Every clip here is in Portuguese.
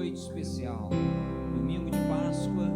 noite especial, domingo de Páscoa.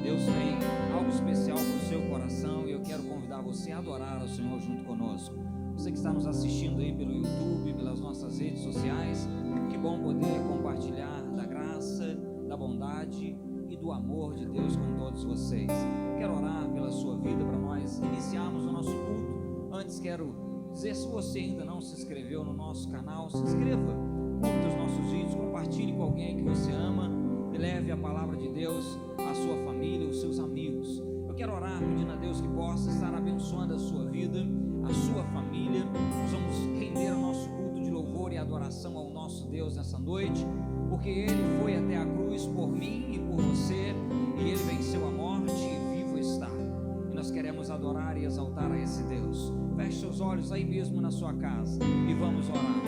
Deus tem algo especial para o seu coração e eu quero convidar você a adorar ao Senhor junto conosco. Você que está nos assistindo aí pelo YouTube, pelas nossas redes sociais, que bom poder compartilhar da graça, da bondade e do amor de Deus com todos vocês. Quero orar pela sua vida para nós iniciarmos o nosso culto. Antes quero dizer, se você ainda não se inscreveu no nosso canal, se inscreva, curta os nossos vídeos, compartilhe com alguém que você ama e leve a palavra de Deus à sua família, aos seus amigos. Eu quero orar pedindo a Deus que possa estar abençoando a sua vida, a sua família. Nós vamos render o nosso culto de louvor e adoração ao nosso Deus nessa noite, porque Ele foi até a cruz por mim e por você, e Ele venceu a morte e vivo está. E nós queremos adorar e exaltar a esse Deus. Feche seus olhos aí mesmo na sua casa e vamos orar.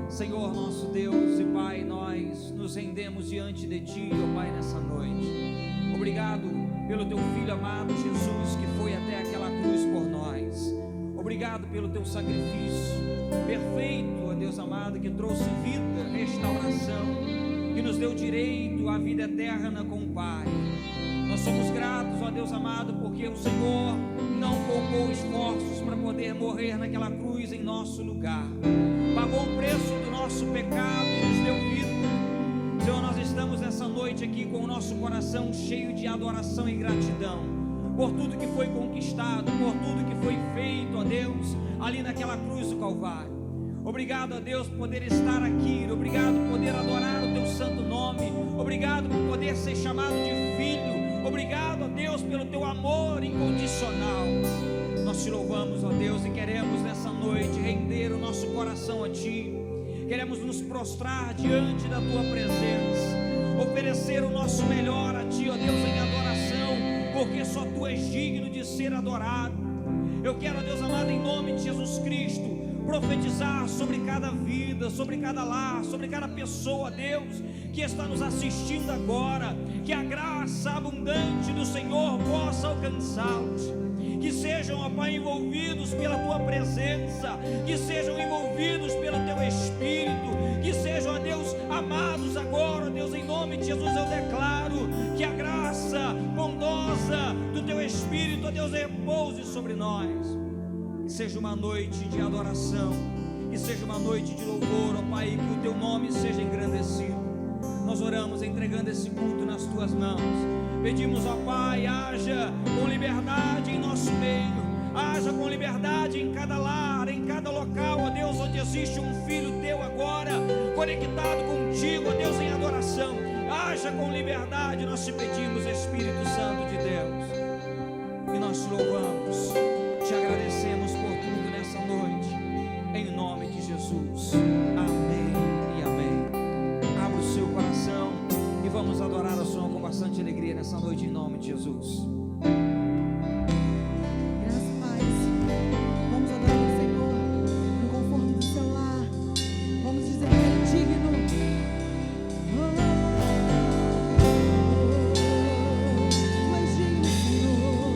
Senhor nosso Deus e Pai, nós nos rendemos diante de Ti, ó Pai, nessa noite. Obrigado pelo Teu Filho amado Jesus, que foi até aquela cruz por nós. Obrigado pelo Teu sacrifício perfeito, ó Deus amado, que trouxe vida, restauração, que nos deu direito à vida eterna com o Pai. Nós somos gratos, ó Deus amado, porque o Senhor não poupou esforços para poder morrer naquela cruz em nosso lugar. Pagou o preço do nosso pecado e nos deu vida. Senhor, nós estamos nessa noite aqui com o nosso coração cheio de adoração e gratidão por tudo que foi conquistado, por tudo que foi feito, ó Deus, ali naquela cruz do Calvário. Obrigado, ó Deus, por poder estar aqui. Obrigado por poder adorar o Teu santo nome. Obrigado por poder ser chamado de filho. Obrigado, ó Deus, pelo Teu amor incondicional. Nós Te louvamos, ó Deus, e queremos nessa noite render o nosso coração a Ti. Queremos nos prostrar diante da Tua presença, oferecer o nosso melhor a Ti, ó Deus, em adoração, porque só Tu és digno de ser adorado. Eu quero, ó Deus amado, em nome de Jesus Cristo, profetizar sobre cada vida, sobre cada lar, sobre cada pessoa, Deus, que está nos assistindo agora, que a graça abundante do Senhor possa alcançá-los, que sejam, ó Pai, envolvidos pela Tua presença, que sejam envolvidos pelo Teu Espírito, que sejam, ó Deus, amados agora, ó Deus, em nome de Jesus eu declaro que a graça bondosa do Teu Espírito, ó Deus, repouse sobre nós. Que seja uma noite de adoração, que seja uma noite de louvor, ó Pai, que o Teu nome seja engrandecido. Nós oramos entregando esse culto nas Tuas mãos. Pedimos, ó Pai, haja com liberdade em nosso meio, haja com liberdade em cada lar, em cada local, ó Deus, onde existe um filho Teu agora, conectado contigo, ó Deus, em adoração. Haja com liberdade, nós Te pedimos, Espírito Santo de Deus, e nós Te louvamos. Te agradecemos por tudo nessa noite, em nome de Jesus, amém e amém. Abra o seu coração e vamos adorar o Senhor com bastante alegria nessa noite, em nome de Jesus. Graças a Pai, vamos adorar o Senhor no conforto do seu lar, vamos dizer que Ele é digno. Tu és digno, Senhor.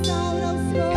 Deus de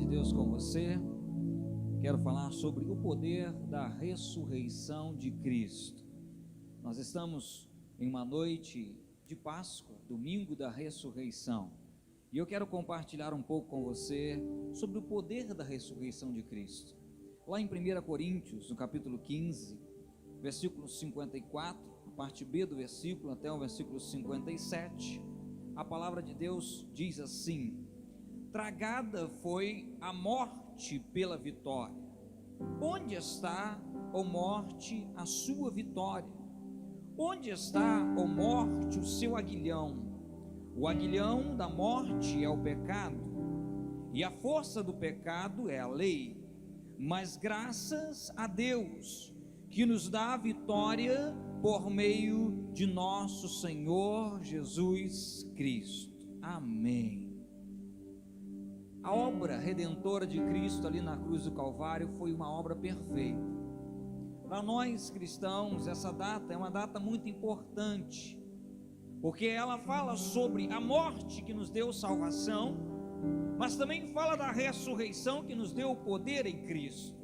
Deus com você. Quero falar sobre o poder da ressurreição de Cristo. Nós estamos em uma noite de Páscoa, domingo da ressurreição, e eu quero compartilhar um pouco com você sobre o poder da ressurreição de Cristo. Lá em 1 Coríntios, no capítulo 15, versículo 54, a parte B do versículo até o versículo 57, a palavra de Deus diz assim: tragada foi a morte pela vitória. Onde está, ó morte, a sua vitória? Onde está, ó morte, o seu aguilhão? O aguilhão da morte é o pecado, e a força do pecado é a lei. Mas graças a Deus, que nos dá a vitória por meio de nosso Senhor Jesus Cristo. Amém. A obra redentora de Cristo ali na cruz do Calvário foi uma obra perfeita. Para nós cristãos, essa data é uma data muito importante, porque ela fala sobre a morte que nos deu salvação, mas também fala da ressurreição que nos deu o poder em Cristo.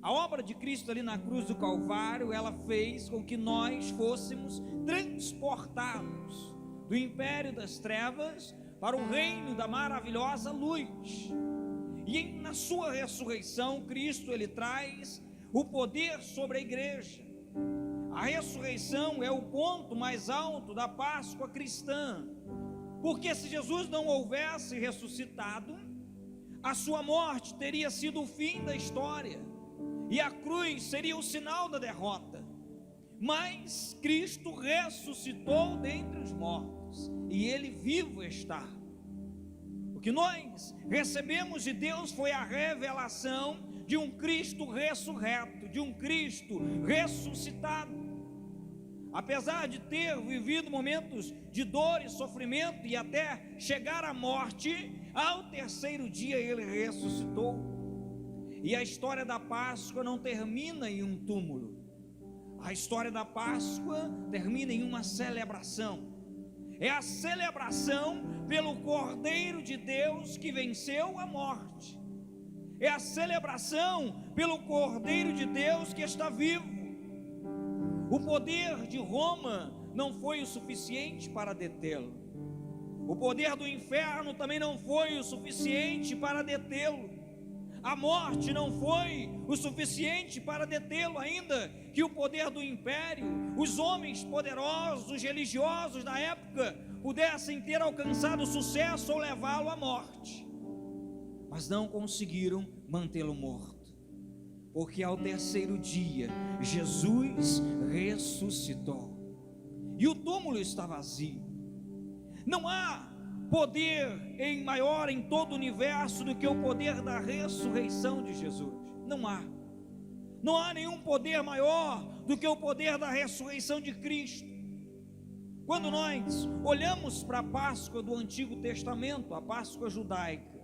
A obra de Cristo ali na cruz do Calvário, ela fez com que nós fôssemos transportados do império das trevas para o reino da maravilhosa luz. E na sua ressurreição, Cristo ele traz o poder sobre a igreja. A ressurreição é o ponto mais alto da Páscoa cristã, porque se Jesus não houvesse ressuscitado, a sua morte teria sido o fim da história, e a cruz seria o sinal da derrota. Mas Cristo ressuscitou dentre os mortos, e Ele vivo está. O que nós recebemos de Deus foi a revelação de um Cristo ressurreto, de um Cristo ressuscitado. Apesar de ter vivido momentos de dor e sofrimento e até chegar à morte, ao terceiro dia Ele ressuscitou. E a história da Páscoa não termina em um túmulo. A história da Páscoa termina em uma celebração. É a celebração pelo Cordeiro de Deus que venceu a morte. É a celebração pelo Cordeiro de Deus que está vivo. O poder de Roma não foi o suficiente para detê-lo. O poder do inferno também não foi o suficiente para detê-lo. A morte não foi o suficiente para detê-lo, ainda que o poder do império, os homens poderosos, os religiosos da época, pudessem ter alcançado sucesso ou levá-lo à morte, mas não conseguiram mantê-lo morto, porque ao terceiro dia Jesus ressuscitou e o túmulo está vazio. Não há poder maior em todo o universo do que o poder da ressurreição de Jesus. Não há nenhum poder maior do que o poder da ressurreição de Cristo. Quando nós olhamos para a Páscoa do Antigo Testamento, a Páscoa judaica,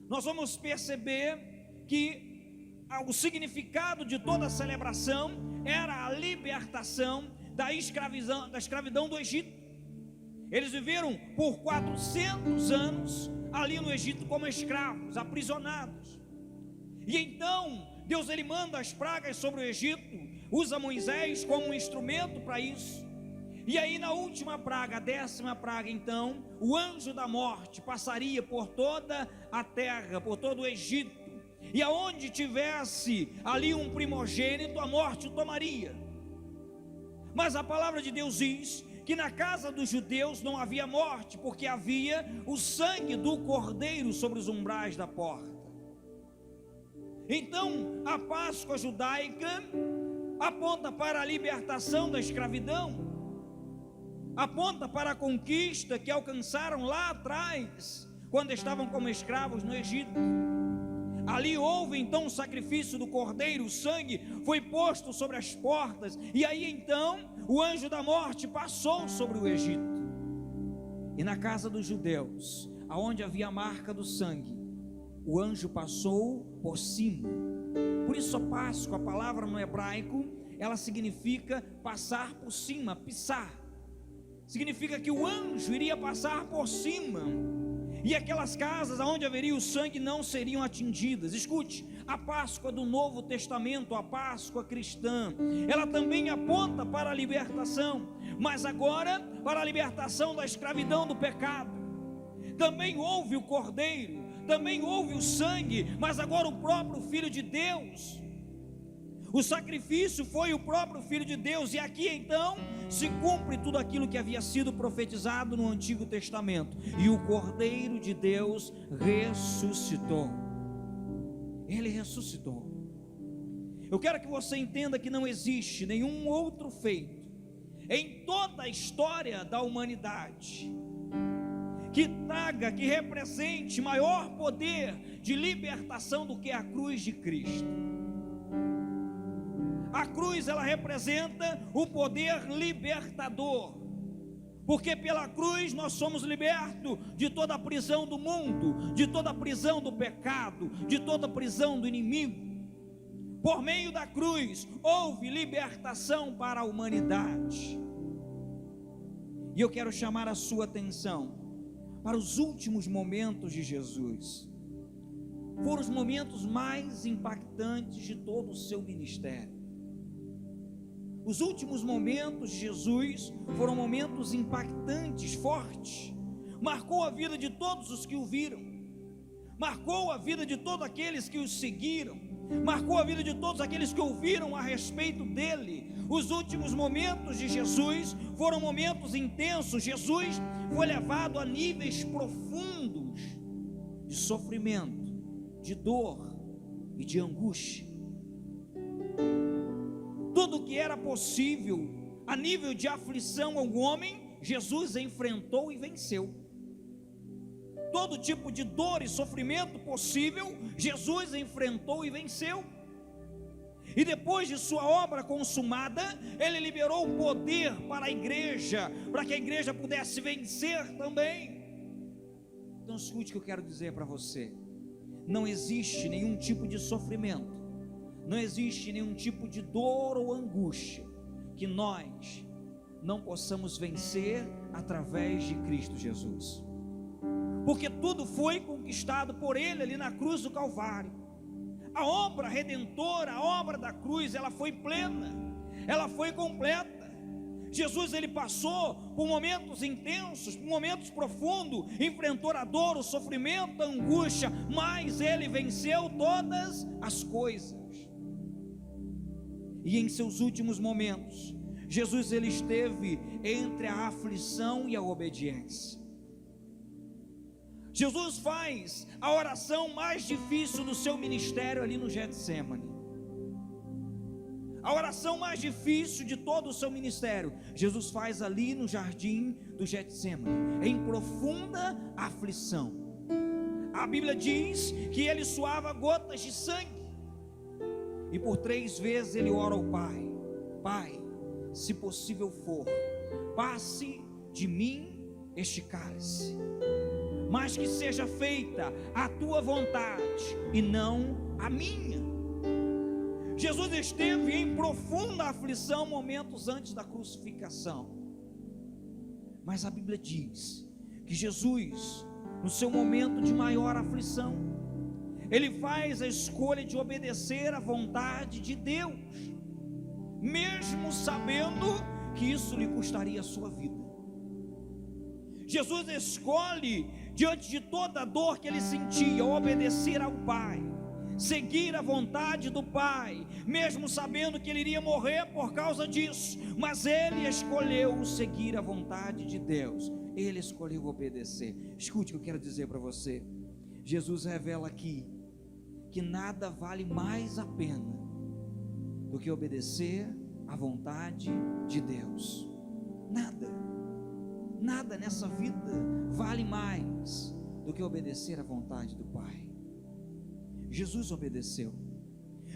nós vamos perceber que o significado de toda a celebração era a libertação da escravidão do Egito. Eles viveram por 400 anos ali no Egito como escravos, aprisionados. E então Deus ele manda as pragas sobre o Egito, usa Moisés como um instrumento para isso. E aí na última praga, a 10ª praga, então o anjo da morte passaria por toda a terra, por todo o Egito, e aonde tivesse ali um primogênito, a morte o tomaria. Mas a palavra de Deus diz que na casa dos judeus não havia morte, porque havia o sangue do Cordeiro sobre os umbrais da porta. Então a Páscoa judaica aponta para a libertação da escravidão, aponta para a conquista que alcançaram lá atrás, quando estavam como escravos no Egito. Ali houve então o sacrifício do cordeiro, o sangue foi posto sobre as portas, e aí então o anjo da morte passou sobre o Egito. E na casa dos judeus, aonde havia a marca do sangue, o anjo passou por cima. Por isso a Páscoa, a palavra no hebraico, ela significa passar por cima, pisar. Significa que o anjo iria passar por cima. e aquelas casas onde haveria o sangue não seriam atingidas. Escute, a Páscoa do Novo Testamento, a Páscoa cristã, ela também aponta para a libertação, mas agora para a libertação da escravidão do pecado. Também houve o Cordeiro, também houve o sangue, mas agora o próprio Filho de Deus. O sacrifício foi o próprio Filho de Deus, e aqui então se cumpre tudo aquilo que havia sido profetizado no Antigo Testamento, e o Cordeiro de Deus ressuscitou. Ele ressuscitou. Eu quero que você entenda que não existe nenhum outro feito em toda a história da humanidade que traga, que represente maior poder de libertação do que a cruz de Cristo. A cruz, ela representa o poder libertador, porque pela cruz nós somos libertos de toda a prisão do mundo, de toda a prisão do pecado, de toda a prisão do inimigo. Por meio da cruz houve libertação para a humanidade. E eu quero chamar a sua atenção para os últimos momentos de Jesus. Foram os momentos mais impactantes de todo o seu ministério. Os últimos momentos de Jesus foram momentos impactantes, fortes. Marcou a vida de todos os que o viram, marcou a vida de todos aqueles que o seguiram, marcou a vida de todos aqueles que ouviram a respeito dele. Os últimos momentos de Jesus foram momentos intensos. Jesus foi levado a níveis profundos de sofrimento, de dor e de angústia. Tudo que era possível a nível de aflição ao homem, Jesus enfrentou e venceu. Todo tipo de dor e sofrimento possível, Jesus enfrentou e venceu. E depois de sua obra consumada, ele liberou o poder para a igreja, para que a igreja pudesse vencer também. Então escute o que eu quero dizer para você: não existe nenhum tipo de sofrimento, não existe nenhum tipo de dor ou angústia que nós não possamos vencer através de Cristo Jesus, porque tudo foi conquistado por Ele ali na cruz do Calvário. A obra redentora, a obra da cruz, ela foi plena, ela foi completa. Jesus, ele passou por momentos intensos, por momentos profundos, enfrentou a dor, o sofrimento, a angústia, mas ele venceu todas as coisas. E em seus últimos momentos, Jesus, ele esteve entre a aflição e a obediência. Jesus faz a oração mais difícil do seu ministério ali no Getsêmani. A oração mais difícil de todo o seu ministério, Jesus faz ali no jardim do Getsêmani, em profunda aflição. A Bíblia diz que ele suava gotas de sangue, e por 3 vezes ele ora ao Pai: Pai, se possível for, passe de mim este cálice, mas que seja feita a tua vontade e não a minha. Jesus esteve em profunda aflição momentos antes da crucificação, mas a Bíblia diz que Jesus, no seu momento de maior aflição, ele faz a escolha de obedecer à vontade de Deus, mesmo sabendo que isso lhe custaria a sua vida. Jesus escolhe, diante de toda a dor que ele sentia, obedecer ao Pai, seguir a vontade do Pai, mesmo sabendo que ele iria morrer por causa disso, mas ele escolheu seguir a vontade de Deus, ele escolheu obedecer. Escute o que eu quero dizer para você. Jesus revela aqui que nada vale mais a pena do que obedecer à vontade de Deus. Nada nessa vida vale mais do que obedecer à vontade do Pai. Jesus obedeceu.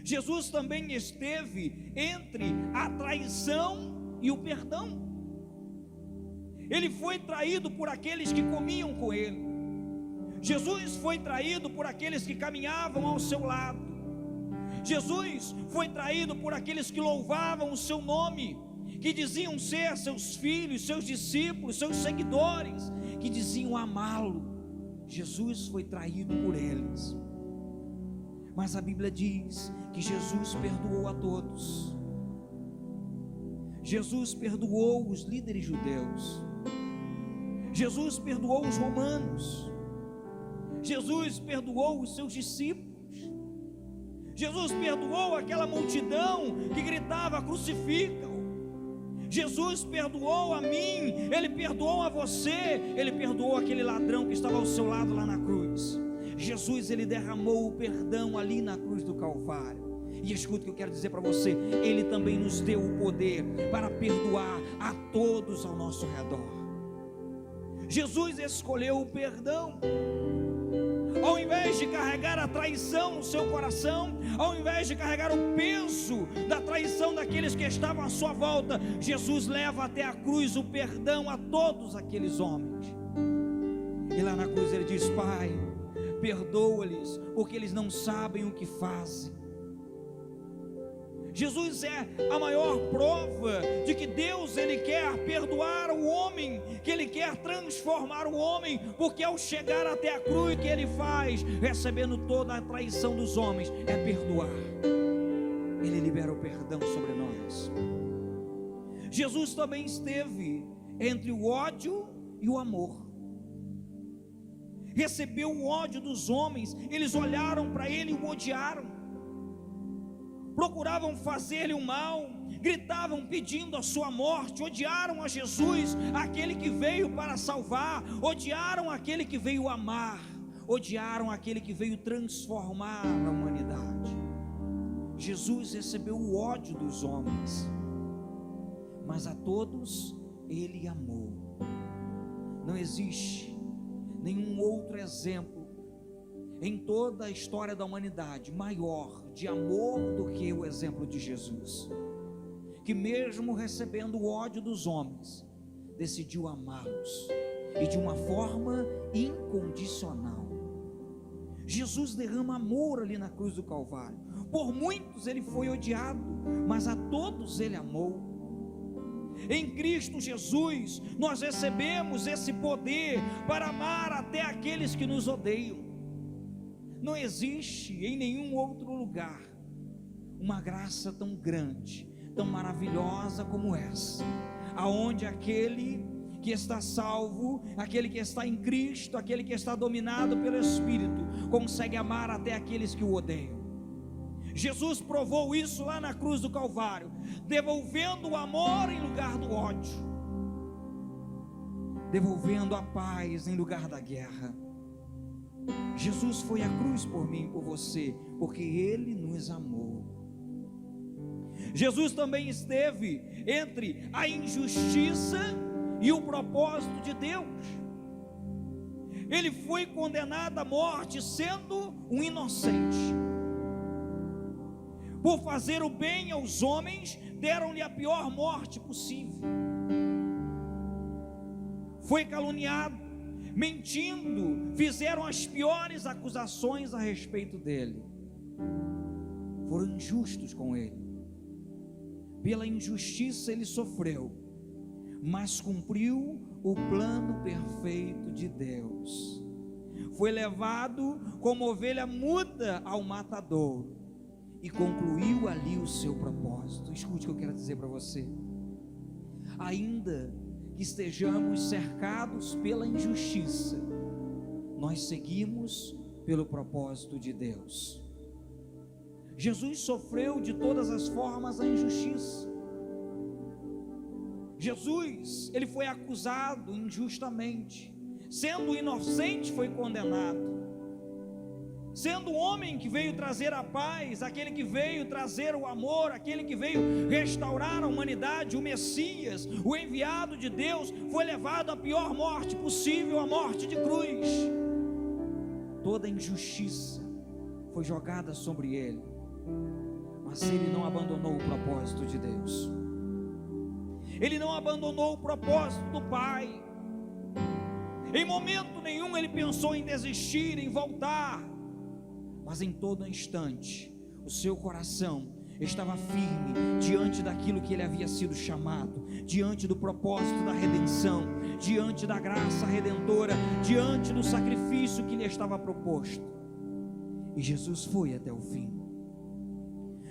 Jesus também esteve entre a traição e o perdão. Ele foi traído por aqueles que comiam com ele. Jesus foi traído por aqueles que caminhavam ao seu lado. Jesus foi traído por aqueles que louvavam o seu nome, que diziam ser seus filhos, seus discípulos, seus seguidores, que diziam amá-lo. Jesus foi traído por eles, mas a Bíblia diz que Jesus perdoou a todos. Jesus perdoou os líderes judeus, Jesus perdoou os romanos, Jesus perdoou os seus discípulos, Jesus perdoou aquela multidão que gritava: crucifica-o. Jesus perdoou a mim, Ele perdoou a você, Ele perdoou aquele ladrão que estava ao seu lado lá na cruz. Jesus, Ele derramou o perdão ali na cruz do Calvário. E escuta o que eu quero dizer para você: Ele também nos deu o poder para perdoar a todos ao nosso redor. Jesus escolheu o perdão. Ao invés de carregar a traição no seu coração, ao invés de carregar o peso da traição daqueles que estavam à sua volta, Jesus leva até a cruz o perdão a todos aqueles homens. E lá na cruz Ele diz: Pai, perdoa-lhes, porque eles não sabem o que fazem. Jesus é a maior prova de que Deus, Ele quer perdoar o homem, que Ele quer transformar o homem, porque ao chegar até a cruz, o que Ele faz, recebendo toda a traição dos homens, é perdoar. Ele libera o perdão sobre nós. Jesus também esteve entre o ódio e o amor. Recebeu o ódio dos homens, eles olharam para Ele e o odiaram, procuravam fazer-lhe o mal, gritavam pedindo a sua morte, odiaram a Jesus, aquele que veio para salvar, odiaram aquele que veio amar, odiaram aquele que veio transformar a humanidade. Jesus recebeu o ódio dos homens, mas a todos Ele amou. Não existe nenhum outro exemplo em toda a história da humanidade maior de amor do que o exemplo de Jesus, que mesmo recebendo o ódio dos homens, decidiu amá-los, e de uma forma incondicional. Jesus derrama amor ali na cruz do Calvário. Por muitos Ele foi odiado, mas a todos Ele amou. Em Cristo Jesus nós recebemos esse poder para amar até aqueles que nos odeiam. Não existe em nenhum outro lugar uma graça tão grande, tão maravilhosa como essa, aonde aquele que está salvo, aquele que está em Cristo, aquele que está dominado pelo Espírito, consegue amar até aqueles que o odeiam. Jesus provou isso lá na cruz do Calvário, devolvendo o amor em lugar do ódio, devolvendo a paz em lugar da guerra. Jesus foi à cruz por mim e por você, porque Ele nos amou. Jesus também esteve entre a injustiça e o propósito de Deus. Ele foi condenado à morte sendo um inocente. Por fazer o bem aos homens, deram-lhe a pior morte possível. Foi caluniado, mentindo, fizeram as piores acusações a respeito dele. Foram injustos com ele. Pela injustiça ele sofreu, mas cumpriu o plano perfeito de Deus. Foi levado como ovelha muda ao matadouro e concluiu ali o seu propósito. Escute o que eu quero dizer para você. Ainda que estejamos cercados pela injustiça, nós seguimos pelo propósito de Deus. Jesus sofreu de todas as formas a injustiça. Jesus, ele foi acusado injustamente, sendo inocente foi condenado. Sendo o homem que veio trazer a paz, aquele que veio trazer o amor, aquele que veio restaurar a humanidade, o Messias, o enviado de Deus, foi levado à pior morte possível, a morte de cruz. Toda injustiça foi jogada sobre ele, mas ele não abandonou o propósito de Deus. Ele não abandonou o propósito do Pai. Em momento nenhum ele pensou em desistir, em voltar, mas em todo instante o seu coração estava firme diante daquilo que ele havia sido chamado, diante do propósito da redenção, diante da graça redentora, diante do sacrifício que lhe estava proposto. E Jesus foi até o fim.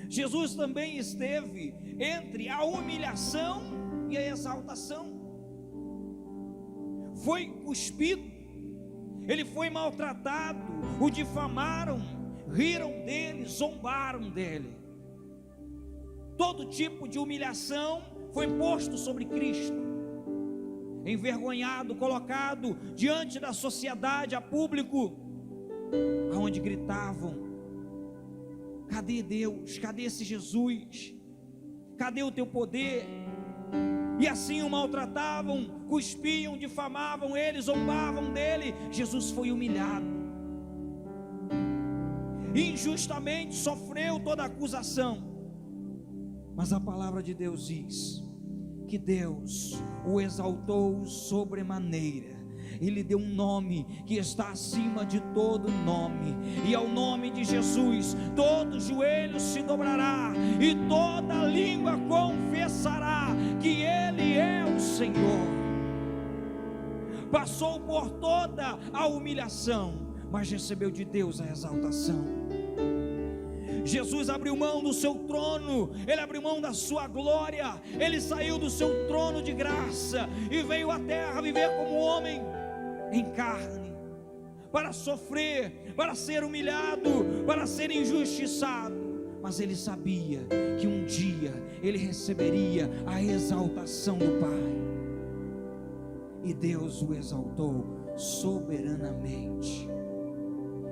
Jesus também esteve entre a humilhação e a exaltação. Foi cuspido, ele foi maltratado, o difamaram, riram dele, zombaram dele. Todo tipo de humilhação foi posto sobre Cristo. Envergonhado, colocado diante da sociedade, a público, aonde gritavam: cadê Deus? Cadê esse Jesus? Cadê o teu poder? E assim o maltratavam, cuspiam, difamavam ele, zombavam dele. Jesus foi humilhado, injustamente sofreu toda acusação. Mas a palavra de Deus diz que Deus o exaltou sobremaneira, e lhe deu um nome que está acima de todo nome, e ao nome de Jesus todo joelho se dobrará e toda língua confessará que Ele é o Senhor. Passou por toda a humilhação, mas recebeu de Deus a exaltação. Jesus abriu mão do seu trono, ele abriu mão da sua glória, ele saiu do seu trono de graça e veio à terra viver como homem em carne, para sofrer, para ser humilhado, para ser injustiçado. Mas ele sabia que um dia ele receberia a exaltação do Pai, e Deus o exaltou soberanamente.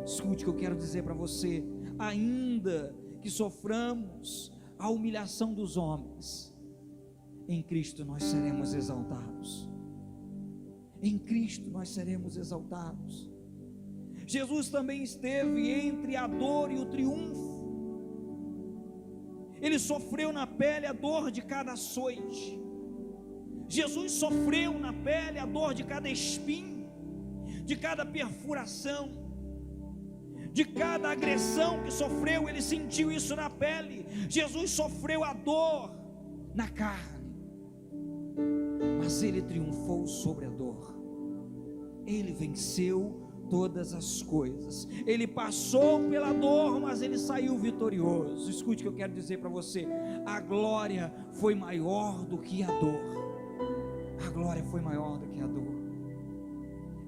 Escute o que eu quero dizer para você: ainda que soframos a humilhação dos homens, em Cristo nós seremos exaltados. Em Cristo nós seremos exaltados. Jesus também esteve entre a dor e o triunfo. Ele sofreu na pele a dor de cada açoite. Jesus sofreu na pele a dor de cada espinho, de cada perfuração, de cada agressão que sofreu. Ele sentiu isso na pele. Jesus sofreu a dor na carne, mas ele triunfou sobre a dor. Ele venceu todas as coisas. Ele passou pela dor, mas ele saiu vitorioso. Escute o que eu quero dizer para você: a glória foi maior do que a dor. A glória foi maior do que a dor.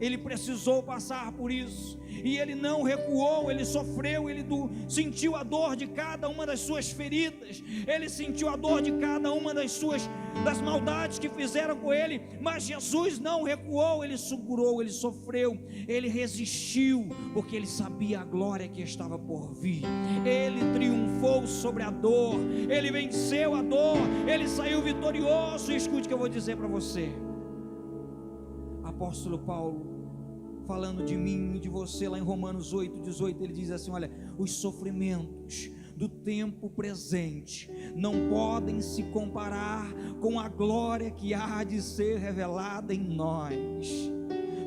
Ele precisou passar por isso, e ele não recuou. Ele sofreu, ele sentiu a dor de cada uma das suas feridas, ele sentiu a dor de cada uma das maldades que fizeram com ele, mas Jesus não recuou. Ele segurou, ele sofreu, ele resistiu, porque ele sabia a glória que estava por vir. Ele triunfou sobre a dor, ele venceu a dor, ele saiu vitorioso. E escute o que eu vou dizer para você. Apóstolo Paulo, falando de mim e de você, lá em Romanos 8:18, ele diz assim: olha, os sofrimentos do tempo presente não podem se comparar com a glória que há de ser revelada em nós.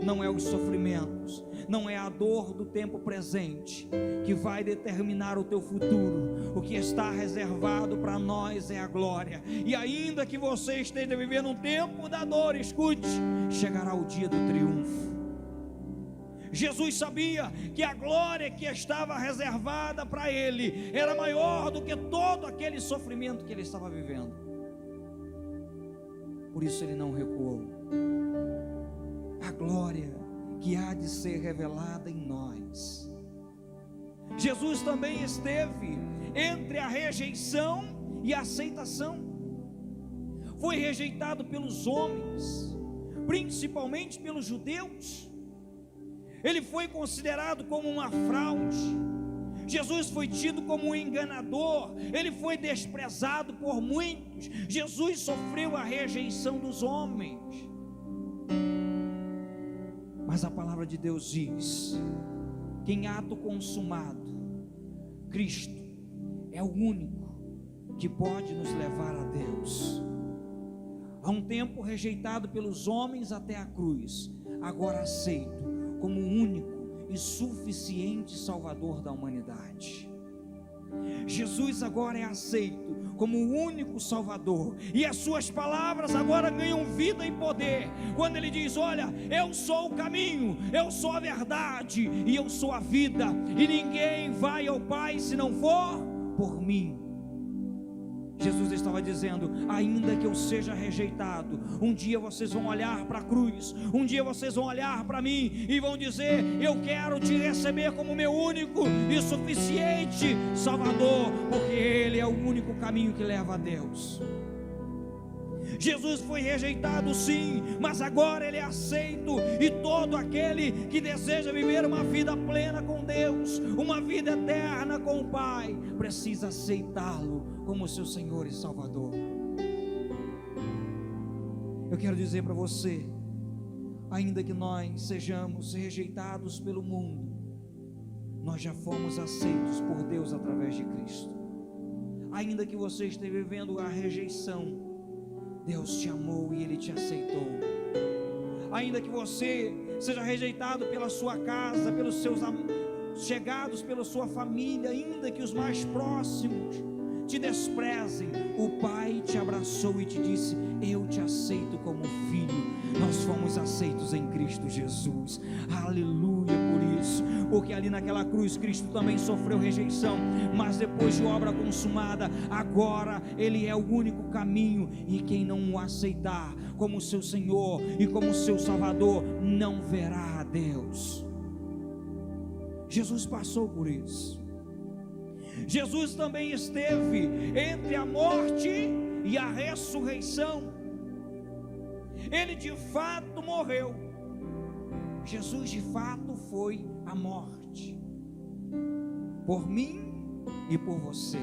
Não é os sofrimentos, não é a dor do tempo presente que vai determinar o teu futuro. O que está reservado para nós é a glória. E ainda que você esteja vivendo um tempo da dor, escute, chegará o dia do triunfo. Jesus sabia que a glória que estava reservada para ele era maior do que todo aquele sofrimento que ele estava vivendo. Por isso ele não recuou. A glória que há de ser revelada em nós. Jesus também esteve entre a rejeição e a aceitação. Foi rejeitado pelos homens, principalmente pelos judeus. Ele foi considerado como uma fraude. Jesus foi tido como um enganador. Ele foi desprezado por muitos. Jesus sofreu a rejeição dos homens. Mas a palavra de Deus diz que em ato consumado, Cristo é o único que pode nos levar a Deus. Há um tempo rejeitado pelos homens até a cruz, agora aceito como o único e suficiente Salvador da humanidade. Jesus agora é aceito como o único Salvador, e as suas palavras agora ganham vida e poder, quando ele diz: olha, eu sou o caminho, eu sou a verdade e eu sou a vida, e ninguém vai ao Pai se não for por mim. Jesus estava dizendo: ainda que eu seja rejeitado, um dia vocês vão olhar para a cruz, um dia vocês vão olhar para mim e vão dizer: eu quero te receber como meu único e suficiente Salvador, porque Ele é o único caminho que leva a Deus. Jesus foi rejeitado, sim, mas agora Ele é aceito, e todo aquele que deseja viver uma vida plena com Deus, uma vida eterna com o Pai, precisa aceitá-lo como seu Senhor e Salvador. Eu quero dizer para você, ainda que nós sejamos rejeitados pelo mundo, nós já fomos aceitos por Deus através de Cristo. Ainda que você esteja vivendo a rejeição, Deus te amou e Ele te aceitou. Ainda que você seja rejeitado pela sua casa, pelos seus chegados, pela sua família, ainda que os mais próximos te desprezem, o Pai te abraçou e te disse: eu te aceito como filho. Nós fomos aceitos em Cristo Jesus. Aleluia por isso, porque ali naquela cruz Cristo também sofreu rejeição, mas depois de obra consumada, agora Ele é o único caminho, e quem não o aceitar como seu Senhor e como seu Salvador não verá a Deus. Jesus passou por isso. Jesus também esteve entre a morte e a ressurreição. Ele de fato morreu. Jesus de fato foi à morte, por mim e por você.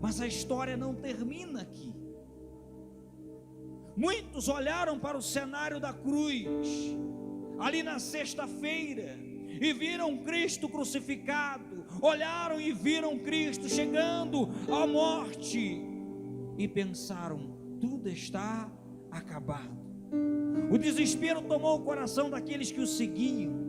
Mas a história não termina aqui. Muitos olharam para o cenário da cruz, ali na sexta-feira, e viram Cristo crucificado, olharam e viram Cristo chegando à morte, e pensaram: tudo está acabado. O desespero tomou o coração daqueles que o seguiam.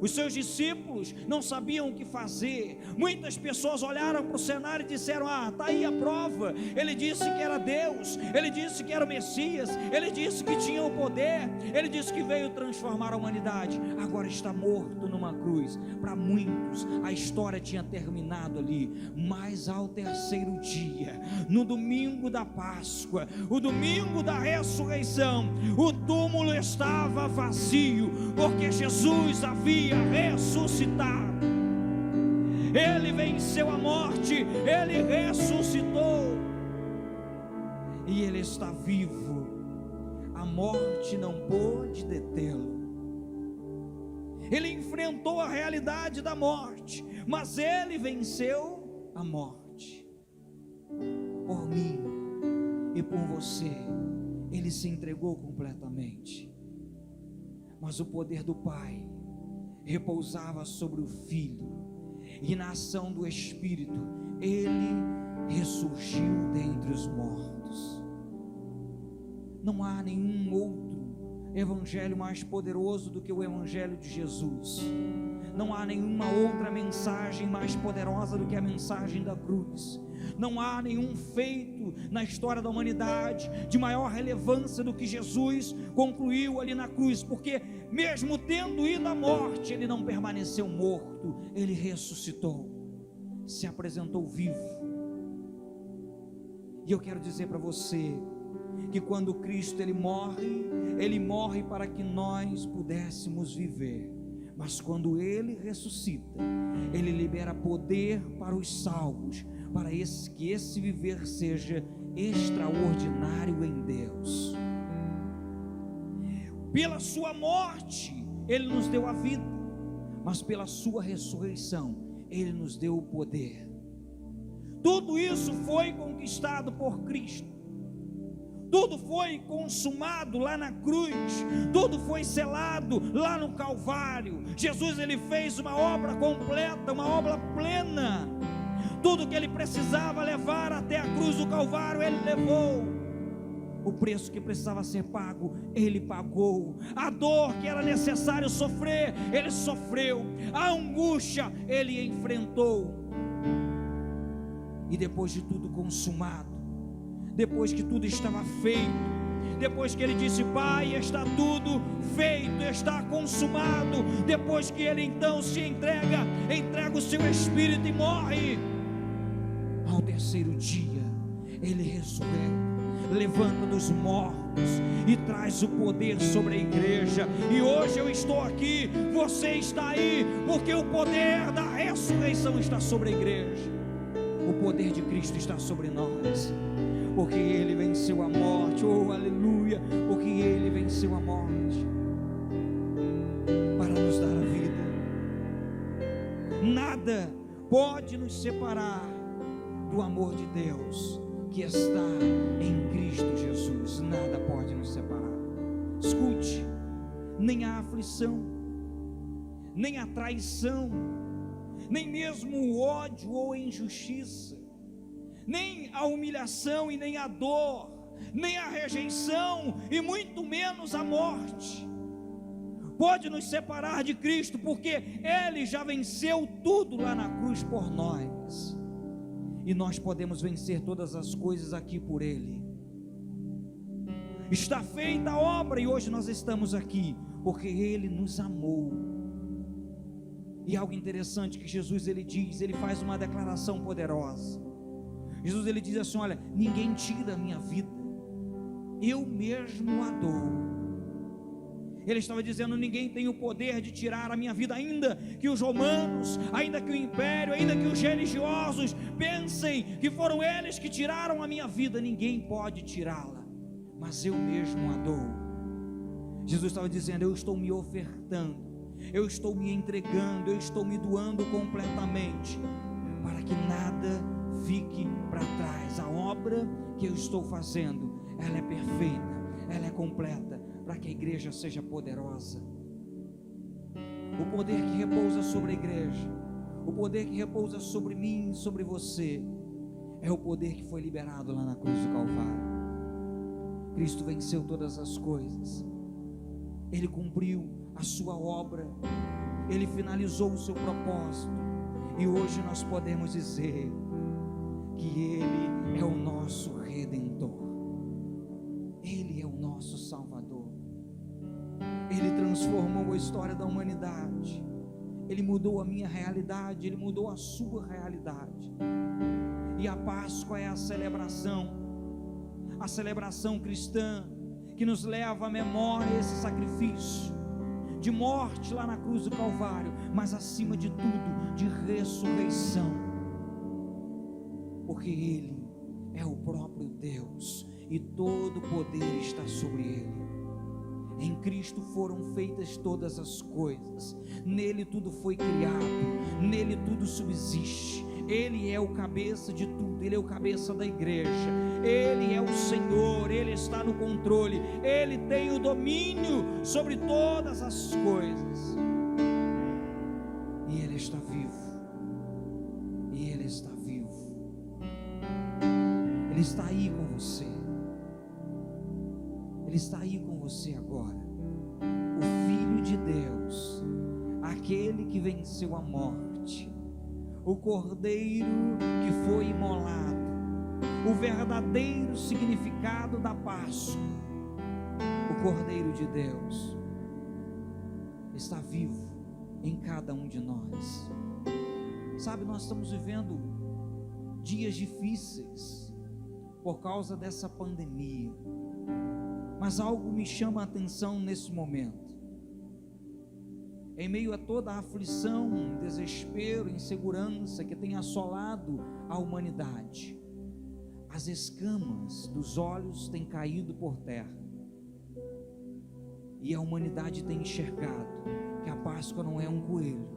Os seus discípulos não sabiam o que fazer. Muitas pessoas olharam para o cenário e disseram: está aí a prova. Ele disse que era Deus, ele disse que era o Messias, ele disse que tinha o poder, ele disse que veio transformar a humanidade. Agora está morto numa cruz. Para muitos a história tinha terminado ali, mas ao terceiro dia, no domingo da Páscoa, o domingo da ressurreição, o túmulo estava vazio, porque Jesus havia ressuscitado. Ele venceu a morte, Ele ressuscitou, e Ele está vivo. A morte não pôde detê-lo. Ele enfrentou a realidade da morte, mas Ele venceu a morte. Por mim e por você, Ele se entregou completamente. Mas o poder do Pai repousava sobre o Filho, e na ação do Espírito Ele ressurgiu dentre os mortos. Não há nenhum outro evangelho mais poderoso do que o evangelho de Jesus. Não há nenhuma outra mensagem mais poderosa do que a mensagem da cruz. Não há nenhum feito na história da humanidade de maior relevância do que Jesus concluiu ali na cruz, porque mesmo tendo ido à morte, Ele não permaneceu morto, Ele ressuscitou, se apresentou vivo. E eu quero dizer para você que quando Cristo Ele morre para que nós pudéssemos viver. Mas quando Ele ressuscita, Ele libera poder para os salvos, para que esse viver seja extraordinário em Deus. Pela sua morte Ele nos deu a vida, mas pela sua ressurreição Ele nos deu o poder. Tudo isso foi conquistado por Cristo. Tudo foi consumado lá na cruz, tudo foi selado lá no Calvário. Jesus Ele fez uma obra completa, uma obra plena. Tudo que Ele precisava levar até a cruz do Calvário, Ele levou. O preço que precisava ser pago, Ele pagou. A dor que era necessário sofrer, Ele sofreu. A angústia, Ele enfrentou. E depois de tudo consumado, depois que tudo estava feito, depois que ele disse: Pai, está tudo feito, está consumado, depois que ele então se entrega o seu espírito e morre, ao terceiro dia ele ressurreta, levanta dos mortos e traz o poder sobre a igreja. E hoje eu estou aqui, você está aí, porque o poder da ressurreição está sobre a igreja. O poder de Cristo está sobre nós, porque Ele venceu a morte, oh aleluia, porque Ele venceu a morte, para nos dar a vida. Nada pode nos separar do amor de Deus, que está em Cristo Jesus. Nada pode nos separar. Escute, nem a aflição, nem a traição, nem mesmo o ódio ou a injustiça, nem a humilhação e nem a dor, nem a rejeição e muito menos a morte pode nos separar de Cristo, porque Ele já venceu tudo lá na cruz por nós, e nós podemos vencer todas as coisas aqui por Ele. Está feita a obra e hoje nós estamos aqui porque Ele nos amou. E algo interessante que Jesus ele faz uma declaração poderosa. Jesus ele diz assim: olha, ninguém tira a minha vida, eu mesmo a dou. Ele estava dizendo: ninguém tem o poder de tirar a minha vida, ainda que os romanos, ainda que o império, ainda que os religiosos pensem que foram eles que tiraram a minha vida, ninguém pode tirá-la, mas eu mesmo a dou. Jesus estava dizendo: eu estou me ofertando, eu estou me entregando, eu estou me doando completamente, para que nada fique para trás. A obra que eu estou fazendo, ela é perfeita, ela é completa, para que a igreja seja poderosa. O poder que repousa sobre a igreja, o poder que repousa sobre mim e sobre você, é o poder que foi liberado lá na cruz do Calvário. Cristo venceu todas as coisas, Ele cumpriu a sua obra, Ele finalizou o seu propósito, e hoje nós podemos dizer que Ele é o nosso Redentor, Ele é o nosso Salvador. Ele transformou a história da humanidade, Ele mudou a minha realidade, Ele mudou a sua realidade. E a Páscoa é a celebração cristã, que nos leva à memória esse sacrifício de morte lá na cruz do Calvário, mas acima de tudo, de ressurreição, porque Ele é o próprio Deus, e todo o poder está sobre Ele. Em Cristo foram feitas todas as coisas, nele tudo foi criado, nele tudo subsiste. Ele é o cabeça de tudo, Ele é o cabeça da igreja, Ele é o Senhor, Ele está no controle, Ele tem o domínio sobre todas as coisas, e Ele está vivo, e Ele está vivo, Ele está aí com você, Ele está aí com você agora, o Filho de Deus, aquele que venceu a morte, o Cordeiro que foi imolado, o verdadeiro significado da Páscoa. O Cordeiro de Deus está vivo em cada um de nós. Sabe, nós estamos vivendo dias difíceis por causa dessa pandemia, mas algo me chama a atenção nesse momento. Em meio a toda a aflição, desespero, insegurança que tem assolado a humanidade, as escamas dos olhos têm caído por terra, e a humanidade tem enxergado que a Páscoa não é um coelho,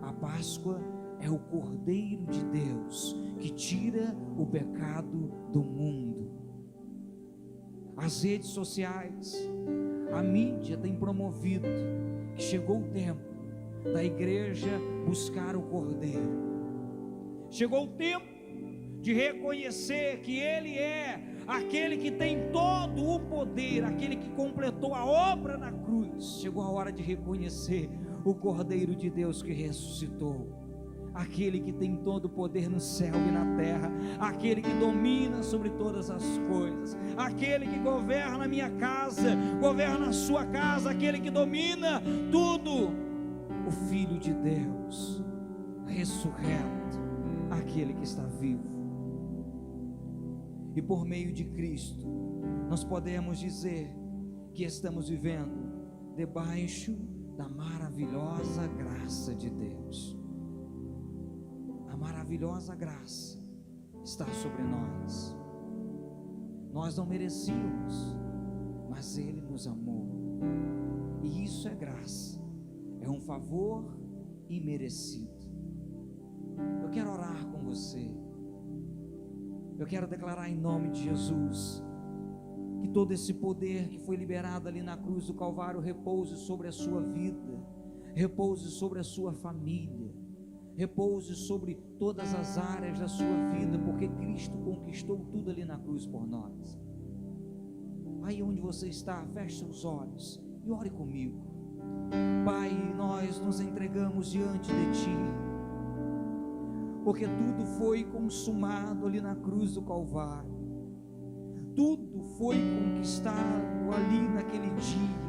a Páscoa é o Cordeiro de Deus, que tira o pecado do mundo. As redes sociais, a mídia tem promovido que chegou o tempo da igreja buscar o Cordeiro, chegou o tempo de reconhecer que Ele é aquele que tem todo o poder, aquele que completou a obra na cruz. Chegou a hora de reconhecer o Cordeiro de Deus que ressuscitou, aquele que tem todo o poder no céu e na terra, aquele que domina sobre todas as coisas, aquele que governa a minha casa, governa a sua casa, aquele que domina tudo, o Filho de Deus, ressurreto, aquele que está vivo. E por meio de Cristo, nós podemos dizer que estamos vivendo debaixo da maravilhosa graça de Deus. A maravilhosa graça está sobre nós. Nós não merecíamos, mas Ele nos amou. E isso é graça, é um favor imerecido. Eu quero orar com você. Eu quero declarar em nome de Jesus que todo esse poder que foi liberado ali na cruz do Calvário repouse sobre a sua vida, repouse sobre a sua família, repouse sobre todas as áreas da sua vida, porque Cristo conquistou tudo ali na cruz por nós. Aí onde você está, feche seus olhos e ore comigo. Pai, nós nos entregamos diante de Ti, porque tudo foi consumado ali na cruz do Calvário, tudo foi conquistado ali naquele dia.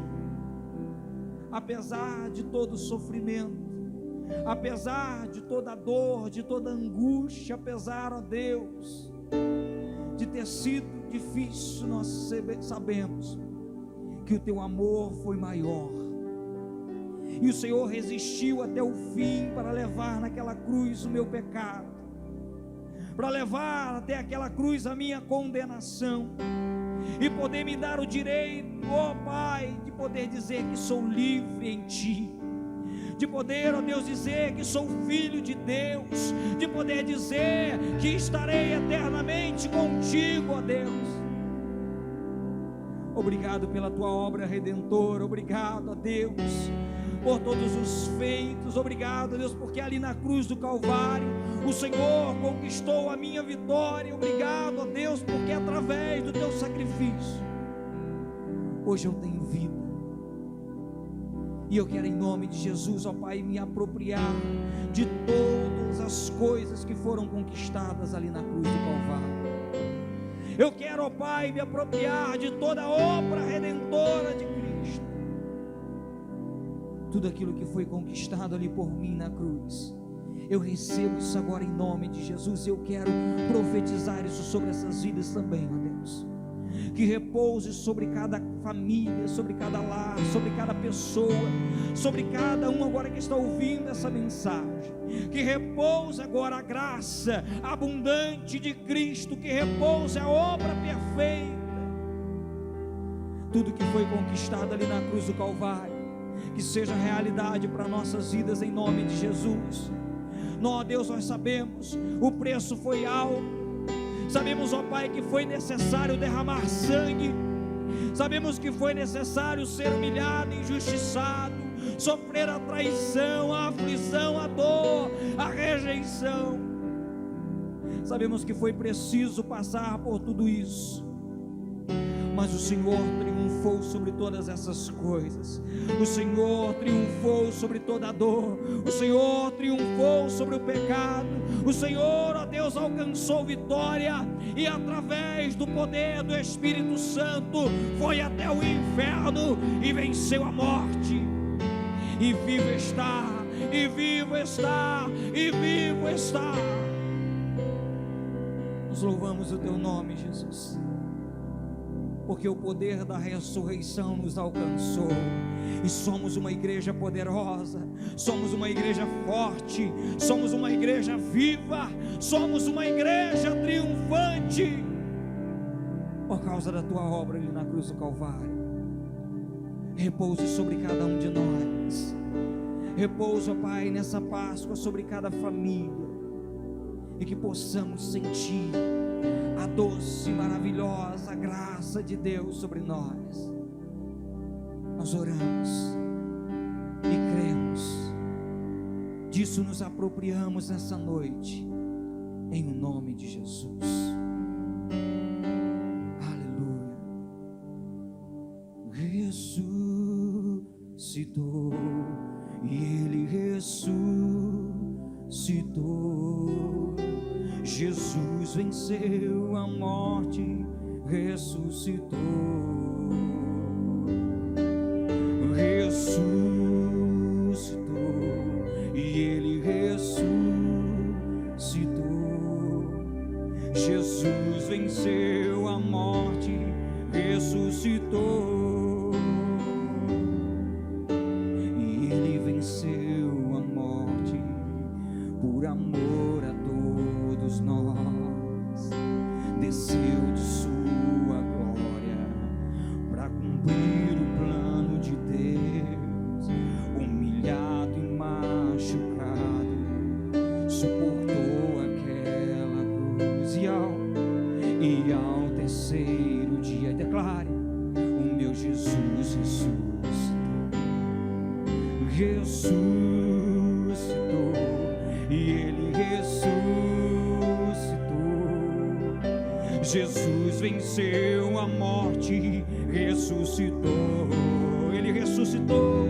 Apesar de todo o sofrimento, apesar de toda a dor, de toda a angústia, apesar, ó Deus, de ter sido difícil, nós sabemos que o Teu amor foi maior, e o Senhor resistiu até o fim para levar naquela cruz o meu pecado, para levar até aquela cruz a minha condenação, e poder me dar o direito, ó Pai, de poder dizer que sou livre em Ti, de poder, ó Deus, dizer que sou filho de Deus, de poder dizer que estarei eternamente contigo, ó Deus. Obrigado pela Tua obra redentora, obrigado, ó Deus, por todos os feitos, obrigado, Deus, porque ali na cruz do Calvário o Senhor conquistou a minha vitória. Obrigado, ó Deus, porque através do Teu sacrifício hoje eu tenho vida, e eu quero em nome de Jesus, ó Pai, me apropriar de todas as coisas que foram conquistadas ali na cruz do Calvário. Eu quero, ó Pai, me apropriar de toda a obra redentora de Cristo, tudo aquilo que foi conquistado ali por mim na cruz. Eu recebo isso agora em nome de Jesus. Eu quero profetizar isso sobre essas vidas também, ó Deus, que repouse sobre cada família, sobre cada lar, sobre cada pessoa, sobre cada um agora que está ouvindo essa mensagem, que repouse agora a graça abundante de Cristo, que repouse a obra perfeita, tudo que foi conquistado ali na cruz do Calvário, que seja realidade para nossas vidas em nome de Jesus. Ó Deus, nós sabemos, o preço foi alto, sabemos, ó Pai, que foi necessário derramar sangue, sabemos que foi necessário ser humilhado, injustiçado, sofrer a traição, a aflição, a dor, a rejeição. Sabemos que foi preciso passar por tudo isso, mas o Senhor triunfou sobre todas essas coisas. O Senhor triunfou sobre toda a dor. O Senhor triunfou sobre o pecado. O Senhor, ó Deus, alcançou vitória, e através do poder do Espírito Santo foi até o inferno e venceu a morte. E vivo está, e vivo está, e vivo está. Nós louvamos o Teu nome, Jesus, porque o poder da ressurreição nos alcançou, e somos uma igreja poderosa, somos uma igreja forte, somos uma igreja viva, somos uma igreja triunfante, por causa da Tua obra ali na cruz do Calvário. Repouse sobre cada um de nós, repousa, Pai, nessa Páscoa sobre cada família, e que possamos sentir a doce e maravilhosa graça de Deus sobre nós. Nós oramos e cremos, disso nos apropriamos nessa noite, em nome de Jesus. Aleluia. Ressuscitou, e Ele ressuscitou. ressuscitou. Jesus venceu a morte, ressuscitou. Ressuscitou, e ele ressuscitou. Jesus venceu a morte, ressuscitou. E ele venceu a morte por amor a todos nós. Desceu de sua glória para cumprir o plano de Deus. Humilhado e machucado, suportou aquela cruz. E ao terceiro dia, declare: o meu Jesus ressuscitou, e ele ressuscitou. Jesus venceu a morte, ressuscitou. Ele ressuscitou,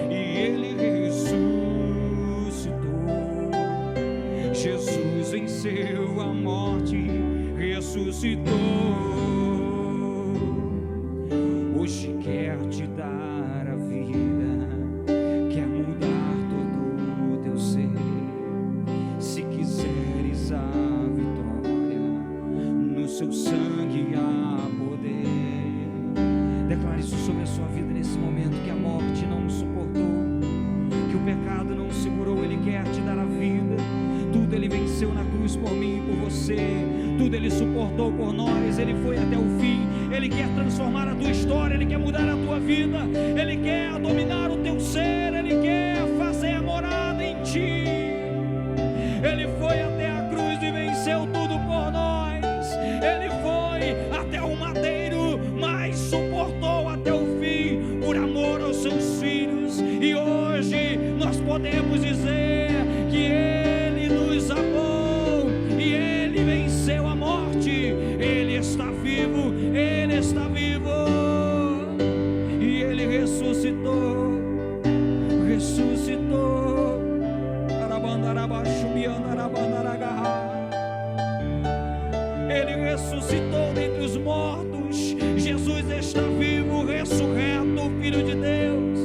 e ele ressuscitou. Jesus venceu a morte, ressuscitou. Hoje quer te dar a vida, quer mudar todo o teu ser. Se quiseres a vitória, no seu sangue há poder. Declare isso sobre a sua vida nesse momento: que a morte não o suportou, que o pecado não o segurou. Ele quer te dar a vida. Tudo ele venceu na cruz por mim e por você. Tudo ele suportou por nós. Ele foi até o fim. Ele quer transformar a tua história. Ele quer mudar a tua vida. Ele quer dominar o teu ser. Ele quer fazer a morada em ti. Ele foi até a cruz e venceu tudo por nós. Ele foi até o madeiro, mas suportou até o fim por amor aos seus filhos. E hoje nós podemos dizer que ele nos amou e ele venceu a morte. Ele está vivo, ele está vivo. E ele ressuscitou, ressuscitou. Ele ressuscitou dentre os mortos. Jesus está vivo, ressurreto, Filho de Deus.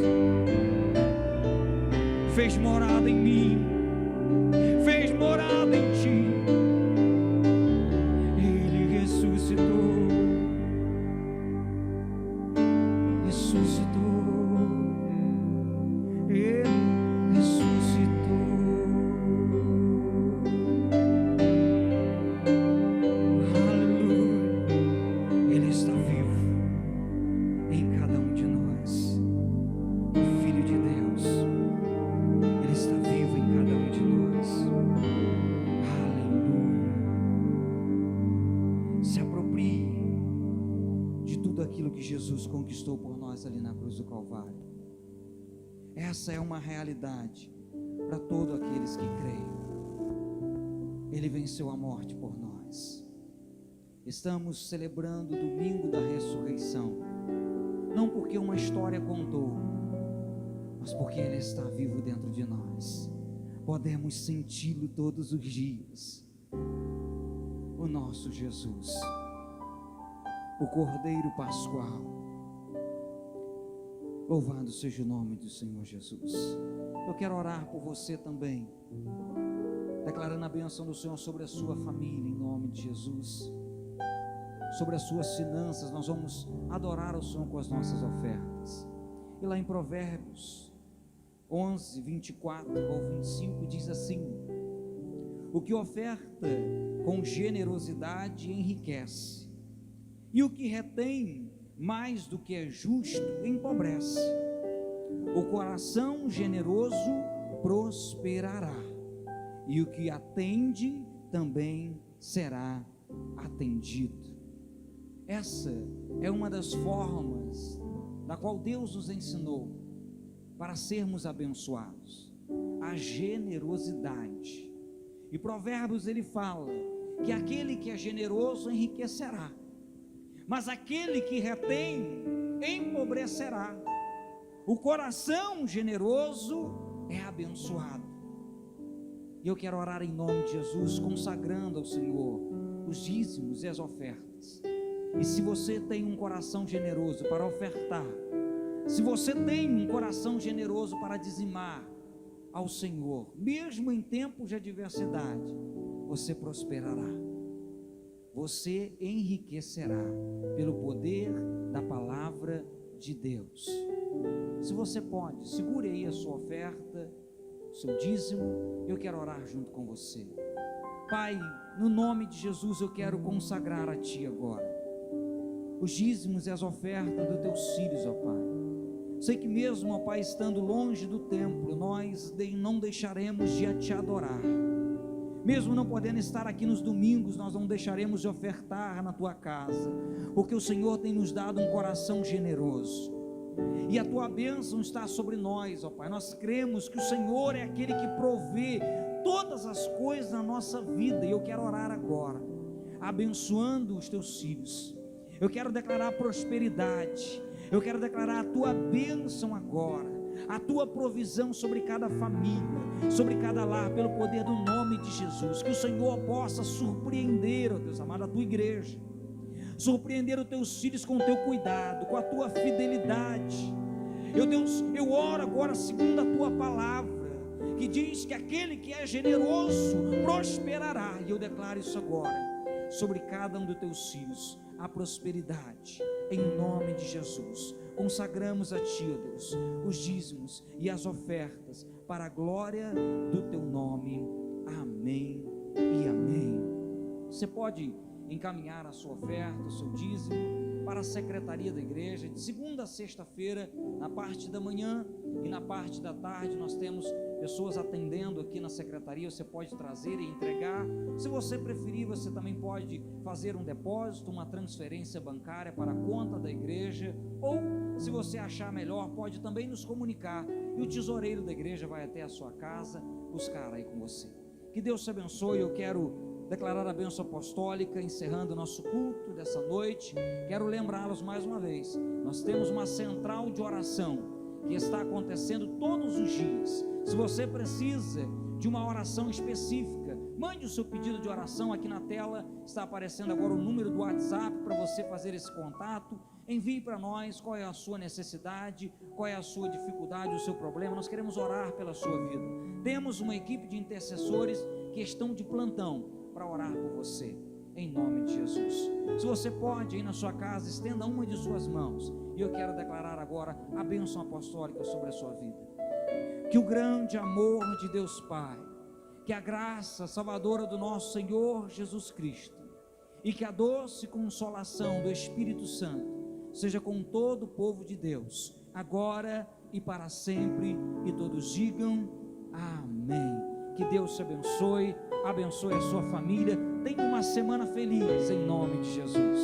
Fez morada em mim, fez morada em ti. Ele ressuscitou, ressuscitou. Ele ressuscitou. Aleluia. Ele está vivo em cada um de nós. O Filho de Deus, ele está vivo em cada um de nós. Aleluia. Se aproprie de tudo aquilo que Jesus conquistou por nós ali na cruz do Calvário. Essa é uma realidade para todos aqueles que creem. Ele venceu a morte por nós. Estamos celebrando o domingo da ressurreição, não porque uma história contou, mas porque ele está vivo dentro de nós. Podemos senti-lo todos os dias. O nosso Jesus, o Cordeiro Pascual. Louvado seja o nome do Senhor Jesus. Eu quero orar por você também, declarando a bênção do Senhor sobre a sua família, em nome de Jesus. Sobre as suas finanças. Nós vamos adorar o Senhor com as nossas ofertas. E lá em Provérbios 11, 24 ao 25 diz assim: o que oferta com generosidade enriquece, e o que retém mais do que é justo empobrece. O coração generoso prosperará, e o que atende também será atendido. Essa é uma das formas da qual Deus nos ensinou para sermos abençoados: a generosidade. E Provérbios ele fala que aquele que é generoso enriquecerá, mas aquele que retém empobrecerá. O coração generoso é abençoado. E eu quero orar em nome de Jesus, consagrando ao Senhor os dízimos e as ofertas. E se você tem um coração generoso para ofertar, se você tem um coração generoso para dizimar ao Senhor, mesmo em tempos de adversidade, você prosperará, você enriquecerá pelo poder da palavra de Deus. Se você pode, segure aí a sua oferta, o seu dízimo. Eu quero orar junto com você. Pai, no nome de Jesus eu quero consagrar a Ti agora os dízimos e as ofertas dos Teus filhos, ó Pai. Sei que mesmo, ó Pai, estando longe do templo, nós não deixaremos de Te adorar. Mesmo não podendo estar aqui nos domingos, nós não deixaremos de ofertar na Tua casa, porque o Senhor tem nos dado um coração generoso, e a Tua bênção está sobre nós, ó Pai. Nós cremos que o Senhor é aquele que provê todas as coisas na nossa vida, e eu quero orar agora, abençoando os Teus filhos. Eu quero declarar prosperidade, eu quero declarar a Tua bênção agora, a Tua provisão sobre cada família, sobre cada lar, pelo poder do nome de Jesus. Que o Senhor possa surpreender, ó Deus amado, a Tua igreja, surpreender os Teus filhos com o Teu cuidado, com a Tua fidelidade. Deus, eu oro agora segundo a Tua palavra, que diz que aquele que é generoso prosperará, e eu declaro isso agora sobre cada um dos Teus filhos, a prosperidade, em nome de Jesus. Consagramos a Ti, ó Deus, os dízimos e as ofertas, para a glória do Teu nome. Amém e amém. Você pode encaminhar a sua oferta, o seu dízimo, para a secretaria da igreja. De segunda a sexta-feira, na parte da manhã e na parte da tarde, nós temos pessoas atendendo aqui na secretaria. Você pode trazer e entregar. Se você preferir, você também pode fazer um depósito, uma transferência bancária para a conta da igreja, ou se você achar melhor, pode também nos comunicar, e o tesoureiro da igreja vai até a sua casa buscar aí com você. Que Deus te abençoe. Eu quero declarar a bênção apostólica, encerrando o nosso culto dessa noite. Quero lembrá-los mais uma vez, nós temos uma central de oração que está acontecendo todos os dias. Se você precisa de uma oração específica, mande o seu pedido de oração. Aqui na tela está aparecendo agora o número do WhatsApp para você fazer esse contato. Envie para nós qual é a sua necessidade, qual é a sua dificuldade, o seu problema. Nós queremos orar pela sua vida. Temos uma equipe de intercessores que estão de plantão para orar por você, em nome de Jesus. Se você pode, aí na sua casa, estenda uma de suas mãos, e eu quero declarar agora a bênção apostólica sobre a sua vida. Que o grande amor de Deus Pai, que a graça salvadora do nosso Senhor Jesus Cristo, e que a doce consolação do Espírito Santo seja com todo o povo de Deus, agora e para sempre, e todos digam amém. Que Deus te abençoe, abençoe a sua família. Tenha uma semana feliz em nome de Jesus.